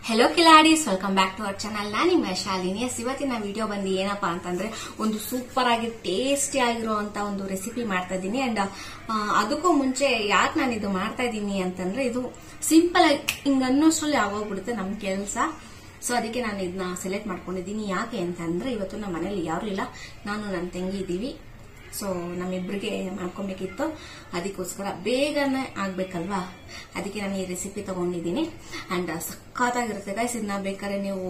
Hello ಕಿಲಾಡೀಸ್, welcome back to our channel. ನಾನು ನಿಮ್ಮ ಶಾಲಿನಿ. ಇವತ್ತಿನ ವಿಡಿಯೋ ಬಂದು ಏನಪ್ಪಾ ಅಂತಂದ್ರೆ ಒಂದು ಸೂಪರ್ ಆಗಿ ಟೇಸ್ಟಿ ಆಗಿರುವಂತ ಒಂದು ರೆಸಿಪಿ ಮಾಡ್ತಾ ಇದ್ದೀನಿ. ಅಂಡ್ ಅದಕ್ಕೂ ಮುಂಚೆ ಯಾಕೆ ನಾನು ಇದು ಮಾಡ್ತಾ ಇದ್ದೀನಿ ಅಂತಂದ್ರೆ, ಇದು ಸಿಂಪಲ್ ಆಗಿ ಹಿಂಗ ಅನ್ನೋಷ್ಟ್ರಲ್ಲಿ ಆಗೋಗ್ಬಿಡುತ್ತೆ ನಮ್ ಕೆಲಸ. ಸೊ ಅದಕ್ಕೆ ನಾನು ಇದನ್ನ ಸೆಲೆಕ್ಟ್ ಮಾಡ್ಕೊಂಡಿದ್ದೀನಿ. ಯಾಕೆ ಅಂತಂದ್ರೆ, ಇವತ್ತು ನಮ್ಮ ಮನೇಲಿ ಯಾರು ಇಲ್ಲ, ನಾನು ನನ್ನ ತಂಗಿ ಇದ್ದೀವಿ. ಸೊ ನಮ್ಮಿಬ್ರಿಗೆ ಮಾಡ್ಕೊಬೇಕಿತ್ತು, ಅದಕ್ಕೋಸ್ಕರ ಬೇಗನೆ ಆಗ್ಬೇಕಲ್ವಾ, ಅದಕ್ಕೆ ನಾನು ಈ ರೆಸಿಪಿ ತಗೊಂಡಿದ್ದೀನಿ. ಅಂಡ್ ಸಖತ್ತಾಗಿರುತ್ತೆ ಗೈಸ್. ಇದನ್ನ ಬೇಕಾದ್ರೆ ನೀವು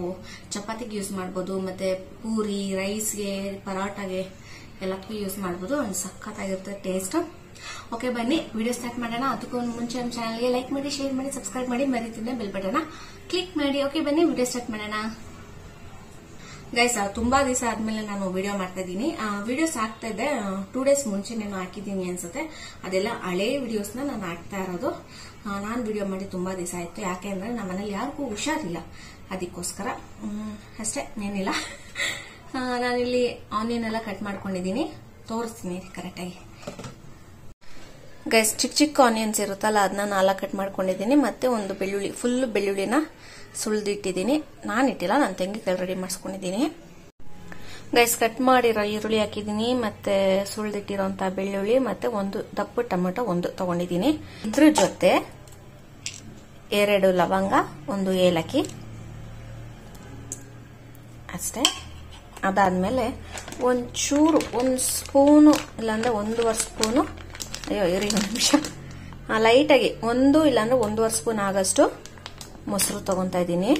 ಚಪಾತಿಗೆ ಯೂಸ್ ಮಾಡ್ಬೋದು, ಮತ್ತೆ ಪೂರಿ, ರೈಸ್ಗೆ, ಪರಾಟಾಗೆ ಎಲ್ಲದಕ್ಕೂ ಯೂಸ್ ಮಾಡ್ಬೋದು. ಅಂಡ್ ಸಖತ್ತಾಗಿರುತ್ತೆ ಟೇಸ್ಟ್. ಓಕೆ, ಬನ್ನಿ ವಿಡಿಯೋ ಸ್ಟಾರ್ಟ್ ಮಾಡೋಣ. ಅದಕ್ಕೂ ಮುಂಚೆ ನಮ್ಮ ಚಾನಲ್ಗೆ ಲೈಕ್ ಮಾಡಿ, ಶೇರ್ ಮಾಡಿ, ಸಬ್ಸ್ಕ್ರೈಬ್ ಮಾಡಿ, ಮರೀತಿದ್ದೆ ಬೆಲ್ ಬಟನ್ ಕ್ಲಿಕ್ ಮಾಡಿ. ಓಕೆ, ಬನ್ನಿ ವಿಡಿಯೋ ಸ್ಟಾರ್ಟ್ ಮಾಡೋಣ. ಗೈಸ್, ತುಂಬಾ ದಿವಸ ಆದ್ಮೇಲೆ ನಾನು ವಿಡಿಯೋ ಮಾಡ್ತಾ ಇದ್ದೀನಿ. ವಿಡಿಯೋಸ್ ಹಾಕ್ತಾ ಇದ್ದೆ 2 days ಮುಂಚೆ ನಾನು ಹಾಕಿದ್ದೀನಿ ಅನ್ಸುತ್ತೆ. ಅದೆಲ್ಲ ಹಳೆ ವಿಡಿಯೋಸ್ ನಾನು ಹಾಕ್ತಾ ಇರೋದು. ನಾನು ವಿಡಿಯೋ ಮಾಡಿ ತುಂಬಾ ದಿವಸ ಆಯ್ತು. ಯಾಕೆ ಅಂದ್ರೆ ನಮ್ಮ ಮನೇಲಿ ಯಾರಿಗೂ ಹುಷಾರಿಲ್ಲ, ಅದಕ್ಕೋಸ್ಕರ ಅಷ್ಟೇ, ಏನಿಲ್ಲ. ನಾನಿಲ್ಲಿ ಆನಿಯನ್ ಎಲ್ಲ ಕಟ್ ಮಾಡ್ಕೊಂಡಿದ್ದೀನಿ, ತೋರಿಸ್ತೀನಿ ಕರೆಕ್ಟಾಗಿ. ಗೈಸ್, ಚಿಕ್ಕ ಚಿಕ್ಕ ಆನಿಯನ್ಸ್ ಇರುತ್ತಲ್ಲ, ಅದನ್ನ 4 ಕಟ್ ಮಾಡ್ಕೊಂಡಿದ್ದೀನಿ. ಮತ್ತೆ ಒಂದು ಬೆಳ್ಳುಳ್ಳಿ, ಫುಲ್ ಬೆಳ್ಳುಳ್ಳಿನ ಸುಳಿದಿಟ್ಟಿದ್ದೀನಿ. ನಾನಿಟ್ಟಿಲ್ಲ, ನನ್ನ ತಂಗಿ ಕೈ ರೆಡಿ ಮಾಡಿಸ್ಕೊಂಡಿದ್ದೀನಿ. ಗೈಸ್, ಕಟ್ ಮಾಡಿರೋ ಈರುಳ್ಳಿ ಹಾಕಿದ್ದೀನಿ, ಮತ್ತೆ ಸುಳಿದಿಟ್ಟಿರೋಂಥ ಬೆಳ್ಳುಳ್ಳಿ, ಮತ್ತೆ ಒಂದು ದಪ್ಪ ಟೊಮೆಟೊ ಒಂದು ತಗೊಂಡಿದ್ದೀನಿ. ಇದ್ರ ಜೊತೆ 2 ಲವಂಗ, 1 ಏಲಕ್ಕಿ ಅಷ್ಟೇ. ಅದಾದ್ಮೇಲೆ ಒಂಚೂರು, 1 ಸ್ಪೂನು ಇಲ್ಲಾಂದ್ರೆ 1.5 ಸ್ಪೂನು, ಅಯ್ಯೋ ಇರಿ ಒಂದು ನಿಮಿಷ, ಲೈಟಾಗಿ 1 ಇಲ್ಲಾಂದ್ರೆ 1.5 ಸ್ಪೂನ್ ಆಗಷ್ಟು ಮೊಸರು ತಗೊಂತಾ ಇದ್ದೀನಿ.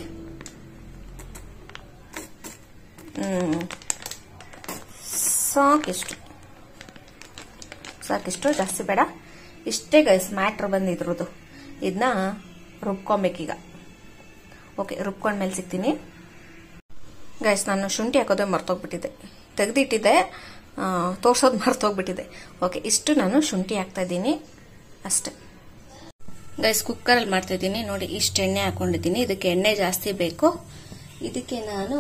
ಸಾಕಿಷ್ಟು, ಜಾಸ್ತಿ ಬೇಡ, ಇಷ್ಟೇ ಗೈಸ್ ಮ್ಯಾಟ್ರ್ ಬಂದಿದ್ರದ್ದು. ಇದನ್ನ ರುಬ್ಕೊಬೇಕೀಗ. ಓಕೆ, ರುಬ್ಕೊಂಡ್ಮೇಲೆ ಸಿಗ್ತೀನಿ. ಗೈಸ್, ನಾನು ಶುಂಠಿ ಹಾಕೋದೇ ಮರ್ತೋಗ್ಬಿಟ್ಟಿದ್ದೆ, ತೆಗೆದಿಟ್ಟಿದ್ದೆ, ತೋರ್ಸೋದು ಮರ್ತೋಗ್ಬಿಟ್ಟಿದೆ. ಓಕೆ, ಇಷ್ಟು ನಾನು ಶುಂಠಿ ಹಾಕ್ತಾ ಇದ್ದೀನಿ ಅಷ್ಟೇ. ಗೈಸ್, ಕುಕ್ಕರಲ್ಲಿ ಮಾಡ್ತಾ ಇದ್ದೀನಿ ನೋಡಿ. ಇಷ್ಟು ಎಣ್ಣೆ ಹಾಕೊಂಡಿದ್ದೀನಿ. ಇದಕ್ಕೆ ಎಣ್ಣೆ ಜಾಸ್ತಿ ಬೇಕು. ಇದಕ್ಕೆ ನಾನು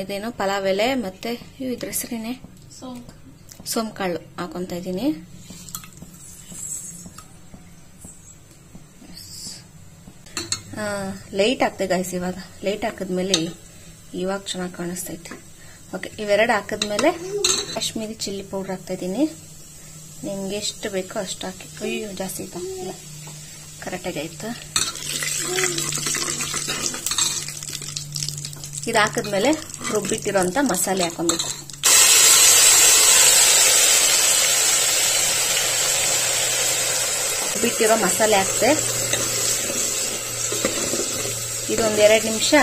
ಇದೇನು ಪಲಾವ್ ಎಲೆ ಮತ್ತೆ ಇದ್ರ ಹೆಸರೇನೆ ಸೋಂಕಾಳು ಹಾಕೊಂತ ಇದ್ದೀನಿ. ಲೈಟ್ ಹಾಕ್ತೆ ಗೈಸ್. ಇವಾಗ ಲೈಟ್ ಹಾಕಿದ್ಮೇಲೆ ಇವಾಗ ಚೆನ್ನಾಗಿ ಕಾಣಿಸ್ತೈತೆ. ಓಕೆ, ಇವೆರಡು ಹಾಕಿದ್ಮೇಲೆ ಕಾಶ್ಮೀರಿ ಚಿಲ್ಲಿ ಪೌಡರ್ ಹಾಕ್ತಾ ಇದ್ದೀನಿ. ನಿಮ್ಗೆ ಎಷ್ಟು ಬೇಕೋ ಅಷ್ಟು ಹಾಕಿ. ಅಯ್ಯೋ, ಜಾಸ್ತಿ ಆಯ್ತಾ? ಇಲ್ಲ, ಕರೆಕ್ಟಾಗಿ ಆಯ್ತು. ಇದು ಹಾಕಿದ್ಮೇಲೆ ರುಬ್ಬಿಟ್ಟಿರೋಂಥ ಮಸಾಲೆ ಹಾಕೊಬೇಕು. ರುಬ್ಬಿಟ್ಟಿರೋ ಮಸಾಲೆ ಹಾಕ್ತೆ. ಇದೊಂದು 2 ನಿಮಿಷ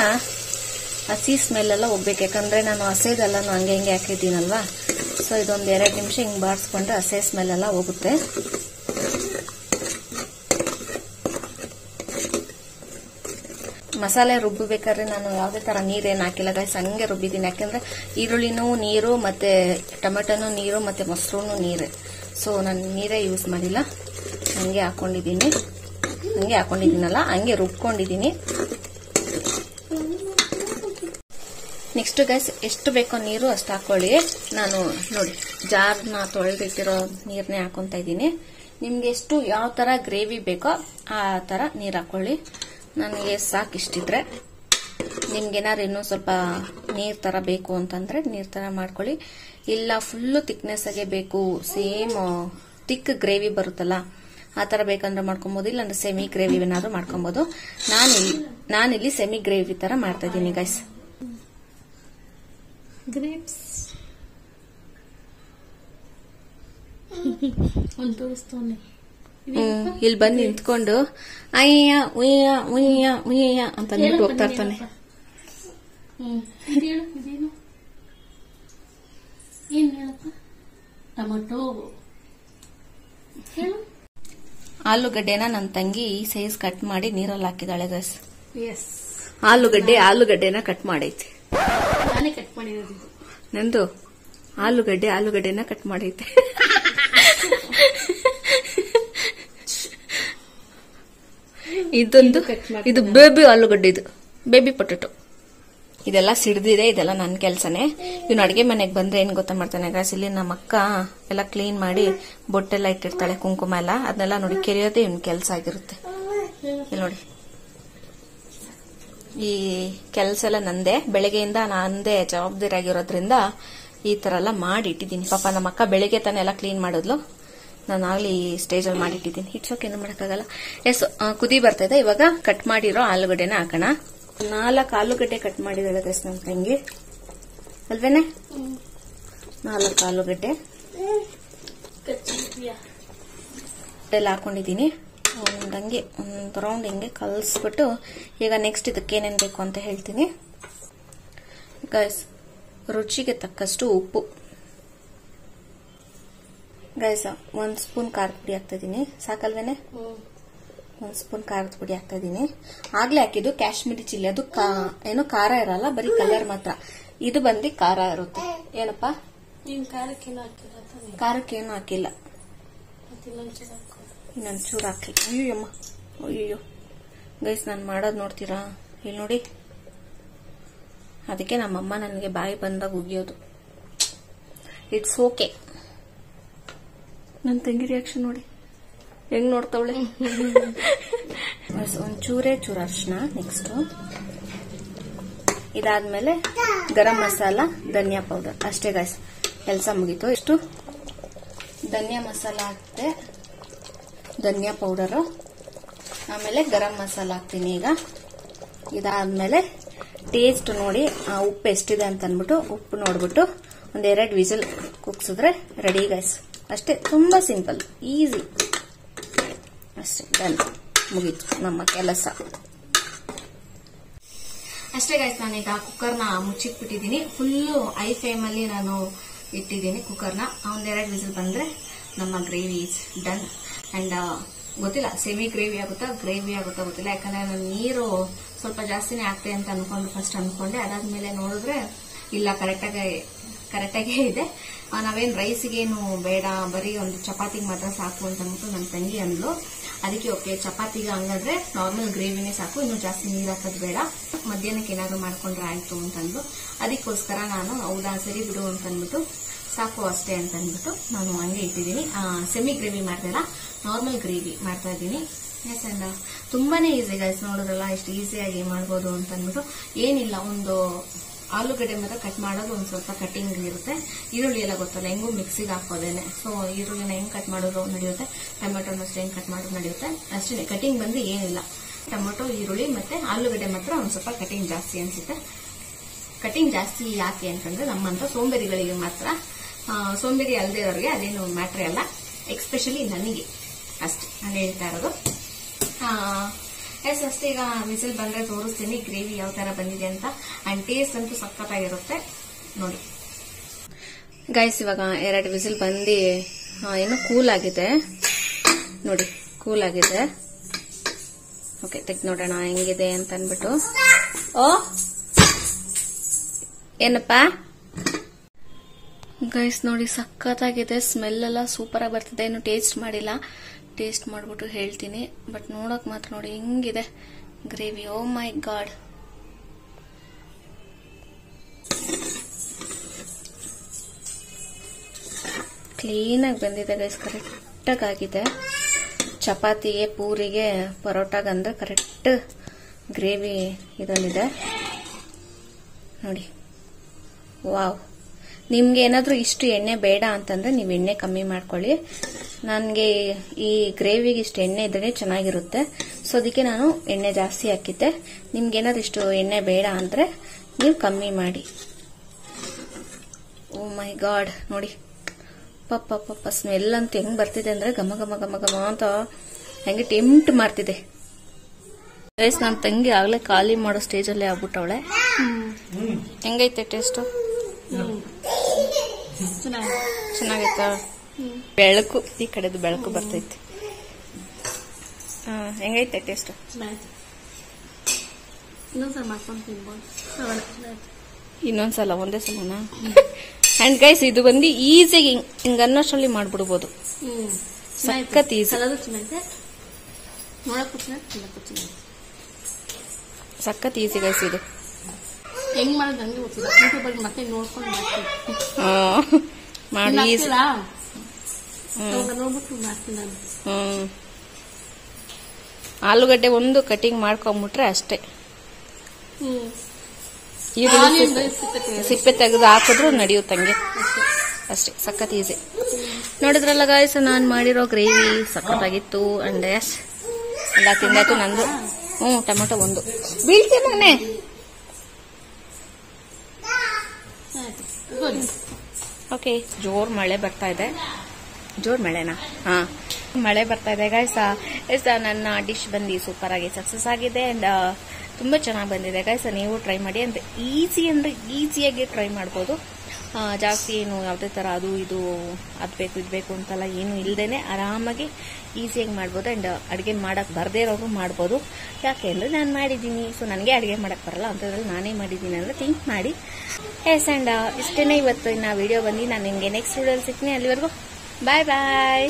ಹಸಿ ಸ್ಮೆಲ್ ಎಲ್ಲ ಹೋಗ್ಬೇಕು. ಯಾಕಂದ್ರೆ ನಾನು ಹಸೆದೆಲ್ಲನು ಹಂಗೆ ಹಿಂಗೆ ಹಾಕಿದ್ದೀನಲ್ವಾ. ಸೊ ಇದೊಂದು 2 ನಿಮಿಷ ಹಿಂಗೆ ಬಾಡಿಸ್ಕೊಂಡ್ರೆ ಹಸೆ ಸ್ಮೆಲ್ ಎಲ್ಲ ಹೋಗುತ್ತೆ. ಮಸಾಲೆ ರುಬ್ಬಬೇಕಾದ್ರೆ ನಾನು ಯಾವುದೇ ತರ ನೀರೇನು ಹಾಕಿಲ್ಲ ಗೈಸ್, ಹಂಗೆ ರುಬ್ಬಿದ್ದೀನಿ. ಯಾಕಂದ್ರೆ ಈರುಳ್ಳಿನೂ ನೀರು, ಮತ್ತೆ ಟೊಮೆಟೊನೂ ನೀರು, ಮತ್ತೆ ಮೊಸರು ನೀರೇ. ಸೊ ನಾನು ನೀರೇ ಯೂಸ್ ಮಾಡಿಲ್ಲ, ಹಂಗೆ ಹಾಕೊಂಡಿದ್ದೀನಲ್ಲ, ಹಂಗೆ ರುಬ್ಕೊಂಡಿದ್ದೀನಿ. ನೆಕ್ಸ್ಟ್ ಗೈಸ್, ಎಷ್ಟು ಬೇಕೋ ನೀರು ಅಷ್ಟು ಹಾಕೊಳ್ಳಿ. ನಾನು ನೋಡಿ ಜಾರ್ನ ತೊಳೆದಿಟ್ಟಿರೋ ನೀರನ್ನೇ ಹಾಕೊಂತ ಇದ್ದೀನಿ. ನಿಮ್ಗೆ ಎಷ್ಟು ಯಾವ ತರ ಗ್ರೇವಿ ಬೇಕೋ ಆ ತರ ನೀರು ಹಾಕೊಳ್ಳಿ. ನನಗೆ ಸಾಕಿಷ್ಟಿದ್ರೆ, ನಿಮ್ಗೇನಾದ್ರು ಇನ್ನೂ ಸ್ವಲ್ಪ ನೀರ್ ತರ ಬೇಕು ಅಂತಂದ್ರೆ ನೀರ್ ತರ ಮಾಡ್ಕೊಳ್ಳಿ. ಇಲ್ಲ ಫುಲ್ಲು ಥಿಕ್ನೆಸ್ ಆಗಿ ಬೇಕು, ಸೇಮ್ ಥಿಕ್ ಗ್ರೇವಿ ಬರುತ್ತಲ್ಲ ಆ ತರ ಬೇಕಂದ್ರೆ ಮಾಡ್ಕೊಬಹುದು. ಇಲ್ಲಾಂದ್ರೆ ಸೆಮಿ ಗ್ರೇವಿ ಏನಾದ್ರು ಮಾಡ್ಕೊಬಹುದು. ನಾನಿಲ್ಲಿ ಸೆಮಿ ಗ್ರೇವಿ ತರ ಮಾಡ್ತಾ ಇದ್ದೀನಿ ಗೈಸ್. ಗ್ರೇಪ್ಸ್ ಇಲ್ಲಿ ಬಂದು ನಿಂತ್ಕೊಂಡು ಅಯ್ಯ ಉಯ್ಯ ಉಯ್ಯ ಉಯ್ಯ ಅಂತ ಅಂದ್ಬಿಟ್ಟು ಹೋಗ್ತಾ ಇರ್ತಾನೆ. ಟೊಮೊಟೊ ಆಲೂಗಡ್ಡೆನ ನನ್ನ ತಂಗಿ ಈ ಸೈಜ್ ಕಟ್ ಮಾಡಿ ನೀರಲ್ಲಿ ಹಾಕಿದಾಳೆ ಗೈಸ್. ಎಸ್, ಆಲೂಗಡ್ಡೆನ ಕಟ್ ಮಾಡೈತೆ. ನಾನೇ ಕಟ್ ಮಾಡಿರೋದು. ನಂದು ಆಲೂಗಡ್ಡೆನ ಕಟ್ ಮಾಡೈತೆ. ಇದು ಬೇಬಿ ಆಲೂಗಡ್ಡೆ, ಇದು ಬೇಬಿ ಪೊಟೆಟೊ. ಇದೆಲ್ಲ ಸಿಡ್ದಿದೆ, ಇದೆಲ್ಲ ನನ್ನ ಕೆಲಸನೇ. ಇವ್ನು ಅಡಿಗೆ ಮನೆಗೆ ಬಂದ್ರೆ ಏನ್ ಗೊತ್ತಾ ಮಾಡ್ತಾನೆ ಗೈಸ್, ಇಲ್ಲಿ ನಮ್ಮ ಅಕ್ಕ ಎಲ್ಲ ಕ್ಲೀನ್ ಮಾಡಿ ಬೊಟ್ಟೆಲ್ಲ ಇಟ್ಟಿರ್ತಾಳೆ, ಕುಂಕುಮ ಎಲ್ಲ, ಅದನ್ನೆಲ್ಲ ನೋಡಿ ಕೆರೆಯೋದೇ ಇವ್ನ ಕೆಲಸ ಆಗಿರುತ್ತೆ. ಇಲ್ಲಿ ನೋಡಿ ಈ ಕೆಲಸ ಎಲ್ಲ ನಂದೇ, ಬೆಳಗ್ಗೆಯಿಂದ ನಂದೇ ಜವಾಬ್ದಾರಿ ಆಗಿರೋದ್ರಿಂದ ಈ ತರ ಎಲ್ಲ ಮಾಡಿಟ್ಟಿದ್ದೀನಿ. ಪಾಪ ನಮ್ಮ ಅಕ್ಕ ಬೆಳಿಗ್ಗೆ ತಾನೇ ಎಲ್ಲ ಕ್ಲೀನ್ ಮಾಡಿದ್ಲು, ನಾನು ಆಗ್ಲಿ ಈ ಸ್ಟೇಜಲ್ಲಿ ಮಾಡಿಟ್ಟಿದ್ದೀನಿ. ಇಟ್ಸೋಕೆ ಏನು ಮಾಡೋಕ್ಕಾಗಲ್ಲ. ಎಸ್, ಕುದಿ ಬರ್ತಾ ಇದೆ. ಇವಾಗ ಕಟ್ ಮಾಡಿರೋ ಆಲೂಗಡ್ಡೆನ ಹಾಕೋಣ. 4 ಆಲೂಗಡ್ಡೆ ಕಟ್ ಮಾಡಿದಾಳೆ ಗೈಸ್ ನಮ್ಮ ತಂಗಿ, ಅಲ್ವೇನೆ? 4 ಆಲೂಗಡ್ಡೆ ಎಲ್ಲ ಹಾಕೊಂಡಿದ್ದೀನಿ. ಒಂದಂಗೆ ಒಂದು ರೌಂಡ್ ಹಿಂಗೆ ಕಲಸ್ಬಿಟ್ಟು ಈಗ ನೆಕ್ಸ್ಟ್ ಇದಕ್ಕೆ ಏನೇನು ಬೇಕು ಅಂತ ಹೇಳ್ತೀನಿ ಗೈಸ್. ರುಚಿಗೆ ತಕ್ಕಷ್ಟು ಉಪ್ಪು ಗೈಸ್, 1 ಸ್ಪೂನ್ ಖಾರದ ಪುಡಿ ಹಾಕ್ತಾ ಇದೀನಿ. ಸಾಕಲ್ವೇನೆ? 1 ಸ್ಪೂನ್ ಖಾರದ ಪುಡಿ ಹಾಕ್ತಾ ಇದೀನಿ. ಆಗ್ಲೇ ಹಾಕಿದ್ದು ಕಾಶ್ಮೀರಿ ಚಿಲ್ಲಿ, ಅದು ಏನು ಖಾರ ಇರಲ್ಲ, ಬರೀ ಕಲರ್ ಮಾತ್ರ. ಇದು ಬಂದು ಖಾರ ಇರುತ್ತೆ. ಏನಪ್ಪಾ? ಖಾರಕ್ಕೇನು ಹಾಕಿಲ್ಲ, ಇನ್ನೊಂಚೂರು ಹಾಕಿ. ಅಯ್ಯಮ್ಮ, ಅಯ್ಯೋ ಗೈಸ್, ನಾನು ಮಾಡೋದು ನೋಡ್ತೀರಾ? ಇಲ್ಲಿ ನೋಡಿ, ಅದಕ್ಕೆ ನಮ್ಮಮ್ಮ ನನಗೆ ಬಾಯಿ ಬಂದಾಗ ಉಗಿಯೋದು. It's okay. ನನ್ನ ತಂಗಿ ರಿಯಾಕ್ಷನ್ ನೋಡಿ ಹೆಂಗ್ ನೋಡ್ತಾವಳೆ. ಒಂಚೂರೇ ಚೂರು ಅರ್ಶಿನ. ನೆಕ್ಸ್ಟ್ ಇದಾದ್ಮೇಲೆ ಗರಂ ಮಸಾಲ, ಧನಿಯಾ ಪೌಡರ್, ಅಷ್ಟೇ ಗೈಸ್, ಕೆಲಸ ಮುಗೀತು. ಇಷ್ಟು ಧನಿಯಾ ಮಸಾಲ ಹಾಕ್ತೆ, ಧನಿಯಾ ಪೌಡರು, ಆಮೇಲೆ ಗರಂ ಮಸಾಲ ಹಾಕ್ತೀನಿ ಈಗ. ಇದಾದ್ಮೇಲೆ ಟೇಸ್ಟ್ ನೋಡಿ ಉಪ್ಪು ಎಷ್ಟಿದೆ ಅಂತ ಅಂದ್ಬಿಟ್ಟು ಉಪ್ಪು ನೋಡ್ಬಿಟ್ಟು 1-2 ವಿಸಿಲ್ ಕುಗ್ಸಿದ್ರೆ ರೆಡಿ ಗೈಸ್. ಅಷ್ಟೇ, ತುಂಬಾ ಸಿಂಪಲ್, ಈಸಿ, ಅಷ್ಟೇ. ಡನ್, ಮುಗೀತು ನಮ್ಮ ಕೆಲಸ. ಅಷ್ಟೇ ಗೈಸ್, ನಾನೀಗ ಕುಕ್ಕರ್ನ ಮುಚ್ಚಿಟ್ಬಿಟ್ಟಿದ್ದೀನಿ. ಫುಲ್ಲು ಐ ಫ್ಲೇಮಲ್ಲಿ ನಾನು ಇಟ್ಟಿದ್ದೀನಿ ಕುಕ್ಕರ್ನ. 1-2 ವಿಸಿಲ್ ಬಂದ್ರೆ ನಮ್ಮ ಗ್ರೇವಿ ಇಸ್ ಡನ್. ಅಂಡ್ ಗೊತ್ತಿಲ್ಲ ಸೆಮಿ ಗ್ರೇವಿ ಆಗುತ್ತಾ ಗ್ರೇವಿ ಆಗುತ್ತಾ ಗೊತ್ತಿಲ್ಲ, ಯಾಕಂದ್ರೆ ನಾನು ನೀರು ಸ್ವಲ್ಪ ಜಾಸ್ತಿನೇ ಆಗ್ತೆ ಅಂತ ಫಸ್ಟ್ ಅನ್ಕೊಂಡೆ. ಅದಾದ್ಮೇಲೆ ನೋಡಿದ್ರೆ ಇಲ್ಲ, ಕರೆಕ್ಟಾಗೇ ಇದೆ. ನಾವೇನು ರೈಸ್ಗೇನು ಬೇಡ, ಬರೀ ಒಂದು ಚಪಾತಿಗೆ ಮಾತ್ರ ಸಾಕು ಅಂತ ಅಂದ್ಬಿಟ್ಟು ನನ್ನ ತಂಗಿ ಅಂದ್ಲು. ಅದಕ್ಕೆ ಓಕೆ, ಚಪಾತಿಗೆ ಹಂಗಾದ್ರೆ ನಾರ್ಮಲ್ ಗ್ರೇವಿನೇ ಸಾಕು, ಇನ್ನೂ ಜಾಸ್ತಿ ನೀರು ಹಾಕೋದು ಬೇಡ, ಮಧ್ಯಾಹ್ನಕ್ಕೆ ಏನಾದ್ರು ಮಾಡ್ಕೊಂಡ್ರೆ ಆಯ್ತು ಅಂತಂದು. ಅದಕ್ಕೋಸ್ಕರ ನಾನು ಹೌದಾ ಸರಿ ಬಿಡು ಅಂತಂದ್ಬಿಟ್ಟು ಸಾಕು ಅಷ್ಟೇ ಅಂತ ಅಂದ್ಬಿಟ್ಟು ನಾನು ಹಂಗೆ ಇಟ್ಟಿದ್ದೀನಿ. ಸೆಮಿ ಗ್ರೇವಿ ಮಾಡ್ತಾಯಿಲ್ಲ, ನಾರ್ಮಲ್ ಗ್ರೇವಿ ಮಾಡ್ತಾ ಇದ್ದೀನಿ. ಎಸ್, ಅಂಡ್ ತುಂಬಾನೇ ಈಸಿ ಗೈಸ್, ನೋಡೋದ್ರಲ್ಲ ಎಷ್ಟು ಈಸಿಯಾಗಿ ಮಾಡ್ಬೋದು ಅಂತ ಅಂದ್ಬಿಟ್ಟು. ಏನಿಲ್ಲ, ಒಂದು ಆಲೂಗಡ್ಡೆ ಮಾತ್ರ ಕಟ್ ಮಾಡೋದು ಒಂದು ಸ್ವಲ್ಪ ಕಟಿಂಗ್ ಇರುತ್ತೆ. ಈರುಳ್ಳಿ ಎಲ್ಲ ಗೊತ್ತಲ್ಲ, ಹೆಂಗೂ ಮಿಕ್ಸಿಗೆ ಹಾಕೋದೇನೆ. ಸೊ ಈರುಳ್ಳಿನ ಹೆಂಗ್ ಕಟ್ ಮಾಡೋದು ನಡೆಯುತ್ತೆ, ಟೊಮೆಟೊನ ಅಷ್ಟೇ ಹೆಂಗ್ ಕಟ್ ಮಾಡೋದು ನಡೆಯುತ್ತೆ ಅಷ್ಟೇ. ಕಟಿಂಗ್ ಬಂದು ಏನಿಲ್ಲ, ಟೊಮೆಟೊ, ಈರುಳ್ಳಿ ಮತ್ತೆ ಆಲೂಗಡ್ಡೆ ಮಾತ್ರ ಒಂದು ಸ್ವಲ್ಪ ಕಟಿಂಗ್ ಜಾಸ್ತಿ ಅನ್ಸುತ್ತೆ. ಕಟಿಂಗ್ ಜಾಸ್ತಿ ಯಾಕೆ ಅಂತಂದ್ರೆ ನಮ್ಮಂತ ಸೋಂಬೇರಿಗಳಿಗೆ ಮಾತ್ರ, ಸೋಂಬೇರಿ ಅಲ್ಲದೆ ಇರೋರಿಗೆ ಅದೇನು ಮ್ಯಾಟ್ರೇ ಅಲ್ಲ, ಎಕ್ಸ್ಪೆಷಲಿ ನನಗೆ ಅಷ್ಟೇ ನಾನು ಹೇಳ್ತಾ ಇರೋದು. ಎಸ್, ಅಷ್ಟೇ. ಈಗ ವಿಸಿಲ್ ಬಂದ್ರೆ ತೋರಿಸ್ತೀನಿ ಗ್ರೇವಿ ಯಾವ ತರ ಬಂದಿದೆ ಅಂತ. ಅಂಡ್ ಟೇಸ್ಟ್ ಅಂತೂ ಸಖತ್ತಾಗಿರುತ್ತೆ ನೋಡಿ ಗೈಸ್. ಇವಾಗ 2 ವಿಸಿಲ್ ಬಂದು ಏನು ಕೂಲ್ ಆಗಿದೆ ನೋಡಿ, ಕೂಲ್ ಆಗಿದೆ. ಓಕೆ, ತೆಗ್ದು ನೋಡೋಣ ಹೆಂಗಿದೆ ಅಂತ ಅಂದ್ಬಿಟ್ಟು. ಓ ಏನಪ್ಪಾ ಗೈಸ್ ನೋಡಿ, ಸಖತ್ತಾಗಿದೆ. ಸ್ಮೆಲ್ ಎಲ್ಲ ಸೂಪರ್ ಆಗಿ ಬರ್ತಿದೆ. ಇನ್ನು ಟೇಸ್ಟ್ ಮಾಡಿಲ್ಲ, ಟೇಸ್ಟ್ ಮಾಡ್ಬಿಟ್ಟು ಹೇಳ್ತೀನಿ. ಬಟ್ ನೋಡಕ್ ಮಾತ್ರ ನೋಡಿ ಹೆಂಗಿದೆ ಗ್ರೇವಿ. ಓ ಮೈ ಗಾಡ್, ಕ್ಲೀನಾಗಿ ಬಂದಿದೆ ಗೈಸ್, ಕರೆಕ್ಟಾಗಿ ಆಗಿದೆ. ಚಪಾತಿಗೆ, ಪೂರಿಗೆ, ಪರೋಟಾಗಂದ್ರೆ ಕರೆಕ್ಟ್ ಗ್ರೇವಿ ಇದರಲ್ಲಿದೆ ನೋಡಿ. ವಾವ್, ನಿಮ್ಗೆ ಏನಾದ್ರೂ ಇಷ್ಟು ಎಣ್ಣೆ ಬೇಡ ಅಂತಂದ್ರೆ ನೀವು ಎಣ್ಣೆ ಕಮ್ಮಿ ಮಾಡ್ಕೊಳ್ಳಿ. ನನಗೆ ಈ ಗ್ರೇವಿಗೆ ಇಷ್ಟು ಎಣ್ಣೆ ಇದ್ರೆ ಚೆನ್ನಾಗಿರುತ್ತೆ, ಸೊ ಅದಕ್ಕೆ ನಾನು ಎಣ್ಣೆ ಜಾಸ್ತಿ ಹಾಕಿದ್ದೆ. ನಿಮ್ಗೆ ಏನಾದ್ರು ಇಷ್ಟು ಎಣ್ಣೆ ಬೇಡ ಅಂದ್ರೆ ನೀವು ಕಮ್ಮಿ ಮಾಡಿ. ಓ ಮೈ ಗಾಡ್ ನೋಡಿ, ಪಪ್ಪ ಸ್ಮೆಲ್ ಅಂತ ಹೆಂಗ್ ಬರ್ತಿದೆ ಅಂದ್ರೆ ಘಮ ಘಮ ಘಮ ಘಮ ಅಂತ ಹೆಂಗೆ ಟೆಂಪ್ಟ್ ಮಾಡ್ತಿದೆ ಗೈಸ್. ನನ್ನ ತಂಗಿ ಆಗ್ಲೇ ಖಾಲಿ ಮಾಡೋ ಸ್ಟೇಜಲ್ಲೇ ಆಗ್ಬಿಟ್ಟವಳೆ. ಹೆಂಗೈತೆ ಟೇಸ್ಟು? ಚೆನ್ನಾಗೈತ? ಬೆಳಕು ಈ ಕಡೆದು ಬೆಳಕು ಬರ್ತೈತಿ. ಹೆಂಗೈತೆ ಟೇಸ್ಟ್? ಇನ್ನೊಂದ್ಸಲ, ಒಂದೇ ಸಲನಾ? ಅಂಡ್ ಗೈಸ್, ಇದು ಬಂದು ಈಸಿಯಾಗಿ ಹಿಂಗ ಅನ್ನೋಷ್ಟರಲ್ಲಿ ಮಾಡ್ಬಿಡ್ಬೋದು. ಸಖತ್ ಈಸಿ, ಸಖತ್ ಈಸಿ ಗೈಸ್. ಇದು ಹೆಂಗ್ ಮಾಡೋದು ಹಂಗೆ ಗೊತ್ತಿಲ್ಲ, ಯೂಟ್ಯೂಬ್ ಮತ್ತೆ ನೋಡ್ಕೊಂಡು ಮಾಡಿ ನೋಡ್ಬಿಟ್ಟು ಮಾಡ್ತೀನಿ ನಾನು. ಆಲೂಗಡ್ಡೆ ಒಂದು ಕಟಿಂಗ್ ಮಾಡ್ಕೊಂಬಿಟ್ರೆ ಅಷ್ಟೇ. ಸಿಪ್ಪೆ ತೆಗೆದು ಹಾಕಿದ್ರು ನಡೆಯುತ್ತಂಗೆ ಅಷ್ಟೇ. ಸಖತ್ ಈಸಿ. ನೋಡಿದ್ರಲ್ಲ ಗಾಯ್ಸ್, ನಾನು ಮಾಡಿರೋ ಗ್ರೇವಿ ಸಖತ್ತಾಗಿತ್ತು. ಅಂಡ್ ಎಸ್ ಎಲ್ಲ ತಿಂದಾಯ್ತು ನಂದು. ಟೊಮೆಟೊ ಒಂದು ಬೀಳ್ತೀನಿ. ಓಕೆ, ಜೋರ್ ಮಳೆ ಬರ್ತಾ ಇದೆ. ಜೋರ್ ಮಳೆನಾ? ಹಾ, ಮಳೆ ಬರ್ತಾ ಇದೆ ಗಾಯ್ಸ್. ನನ್ನ ಡಿಶ್ ಬಂದು ಸೂಪರ್ ಆಗಿ ಸಕ್ಸಸ್ ಆಗಿದೆ ಅಂಡ್ ತುಂಬಾ ಚೆನ್ನಾಗಿ ಬಂದಿದೆ ಗಾಯ್ಸ್. ನೀವು ಟ್ರೈ ಮಾಡಿ. ಅಂತ ಈಸಿಯಾಗಿ ಟ್ರೈ ಮಾಡ್ಬೋದು. ಜಾಸ್ತಿ ಏನು ಯಾವುದೇ ತರ ಅದು ಇದು ಬೇಕು ಇದು ಬೇಕು ಅಂತೆಲ್ಲ ಏನು ಇಲ್ದೇನೆ ಆರಾಮಾಗಿ ಈಸಿಯಾಗಿ ಮಾಡ್ಬೋದು. ಅಂಡ್ ಅಡುಗೆ ಮಾಡಕ್ ಬರದೇ ಇರೋರು ಮಾಡ್ಬೋದು. ಯಾಕೆ ಅಂದ್ರೆ ನಾನು ಮಾಡಿದ್ದೀನಿ. ಸೊ ನನಗೆ ಅಡುಗೆ ಮಾಡಕ್ ಬರಲ್ಲ ಅಂತದ್ರಲ್ಲಿ ನಾನೇ ಮಾಡಿದ್ದೀನಿ ಅಂದ್ರೆ ಥಿಂಕ್ ಮಾಡಿ. ಎಸ್, ಅಂಡ್ ಇಷ್ಟೇನೆ ಇವತ್ತು ವಿಡಿಯೋ ಬಂದು ನಾನು ನಿಮಗೆ ನೆಕ್ಸ್ಟ್ ವಿಡಿಯೋದಲ್ಲಿ ಸಿಗ್ತೀನಿ. ಅಲ್ಲಿವರೆಗೂ ಬಾಯ್ ಬಾಯ್.